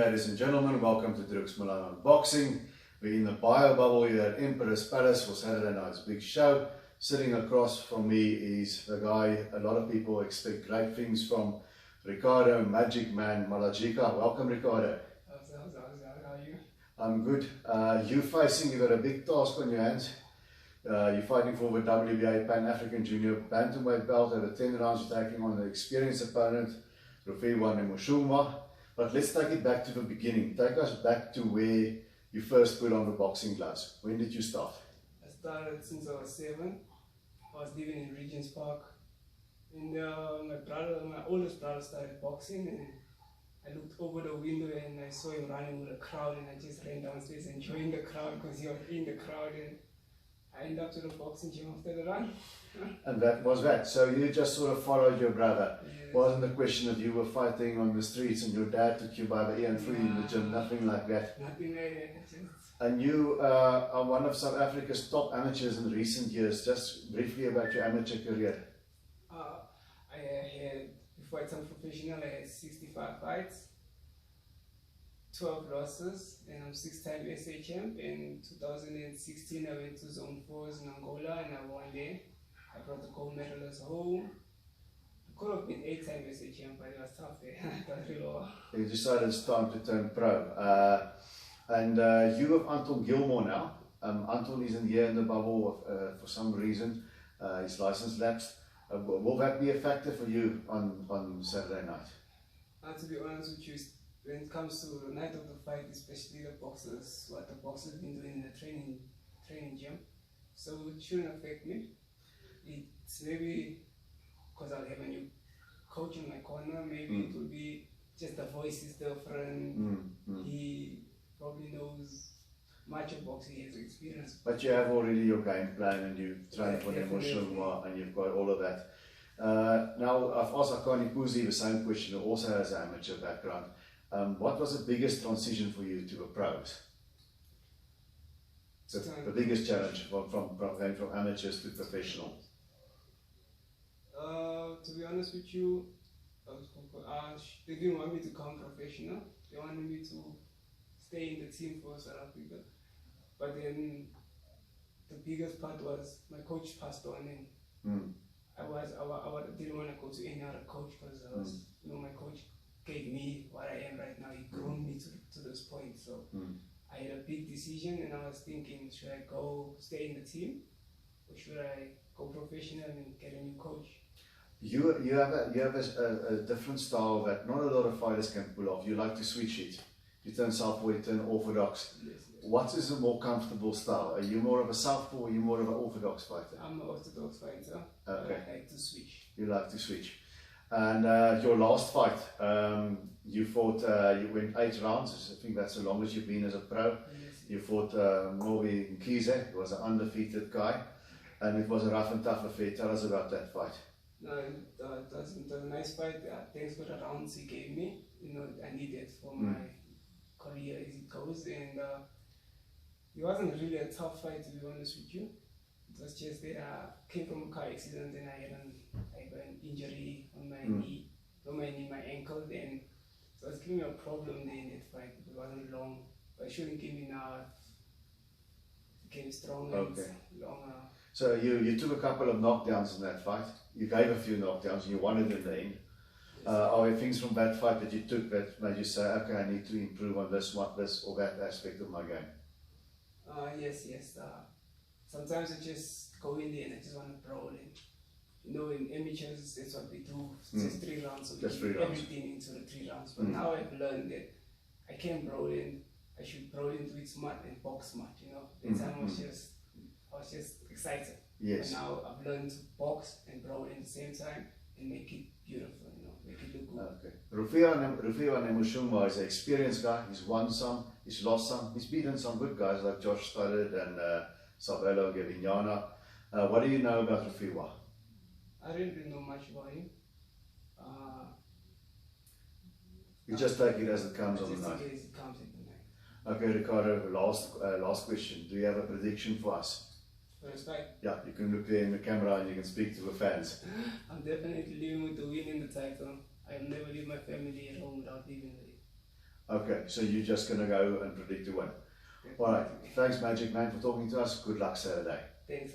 ladies and gentlemen, welcome to Druk's Malone Unboxing. We're in the bio bubble here at Emperor's Palace for Saturday night's big show. Sitting across from me is the guy a lot of people expect great things from, Ricardo Magic Man Malajika. Welcome, Ricardo. How are you? I'm good. You've got a big task on your hands. You're fighting for the WBA Pan-African Junior Bantamweight belt. Over 10 rounds, you're taking on an experienced opponent, Ricardo Malajika. But let's take it back to the beginning. Take us back to where you first put on the boxing gloves. When did you start? I started since I was 7. I was living in Regent's Park. And my oldest brother started boxing, and I looked over the window and I saw him running with a crowd, and I just ran downstairs and joined the crowd because he was in the crowd, and I ended up to the boxing gym after the run. And that was that. So you just sort of followed your brother. Yes. Wasn't a question of you were fighting on the streets and your dad took you by the ear and threw you in the gym, nothing like that. Nothing like that. And you are one of South Africa's top amateurs in recent years. Just briefly about your amateur career. I had, before I turned professional, I had 65 fights, 12 losses, and I'm 6-time SA champ. In 2016, I went to Zone 4s in Angola and I won there. I brought the gold medalist home. I could have been 8-time SA champ, but it was tough there. You decided it's time to turn pro. And you have Anton Gilmore now. Anton isn't here in the bubble for some reason. His license lapsed. Will that be a factor for you on Saturday night? To be honest with you, when it comes to the night of the fight, especially the boxers, what the boxers have been doing in the training gym, so it shouldn't affect me. It's maybe because I'll have a new coach in my corner, maybe it will be just the voice is different. He probably knows much of boxing, he has experience. But you have already your game plan and you train for them and you've got all of that. Now I've asked Akani Puzi the same question, who also has an amateur background. What was the biggest transition for you to the pros? The biggest challenge from going from amateurs to professional? To be honest with you, they didn't want me to become professional. They wanted me to stay in the team for South Africa. But then the biggest part was my coach passed on, and I didn't want to go to any other coach because my coach gave me what I am right now. He groomed me to this point. So I had a big decision, and I was thinking, should I go stay in the team, or should I go professional and get a new coach? You have a different style that not a lot of fighters can pull off. You like to switch it. You turn southpaw, you turn orthodox. Yes. What is a more comfortable style? Are you more of a southpaw or are you more of an orthodox fighter? I'm an orthodox fighter. Okay. I like to switch. You like to switch. And your last fight, you fought, you went 8 rounds. I think that's the longest you've been as a pro. Yes. You fought Movi Nkize, who was an undefeated guy. And it was a rough and tough affair. Tell us about that fight. No, it was a nice fight. Thanks for the rounds he gave me. I needed for my career as it goes. And it wasn't really a tough fight, to be honest with you. It was just that I came from a car accident and I had an injury on my knee, my ankle. Then so it's giving me a problem there in that fight. It wasn't long, but it shouldn't give me now. It became stronger and longer. So you took a couple of knockdowns in that fight. You gave a few knockdowns and you won it in the end. Are there things from that fight that you took that made you say, okay, I need to improve on this or that aspect of my game? Yes. Sometimes I just go in there and I just want to brawl. In amateurs, that's what we do. Just 3 rounds. So just 3 rounds. Everything into the 3 rounds. But now I've learned that I can brawl in. I should brawl into it smart and box smart. That time I was just excited. Yes. And now I've learned to box and brawl at the same time and make it beautiful. Make it look good. Okay. Ricardo Malajika is an experienced guy. He's won some, he's lost some, he's beaten some good guys like Josh Studdard and Sabelo Gavignana. What do you know about Ricardo? I don't really know much about him. You just take it as it comes on the night. As it comes in the night. Okay, Ricardo, last question. Do you have a prediction for us? First fight? Yeah, you can look there in the camera and you can speak to the fans. I'm definitely leaving with the win in the title. I'll never leave my family at home without leaving with it. Okay, so you're just going to go and predict to win. All right, thanks Magic Man for talking to us. Good luck Saturday. Thanks.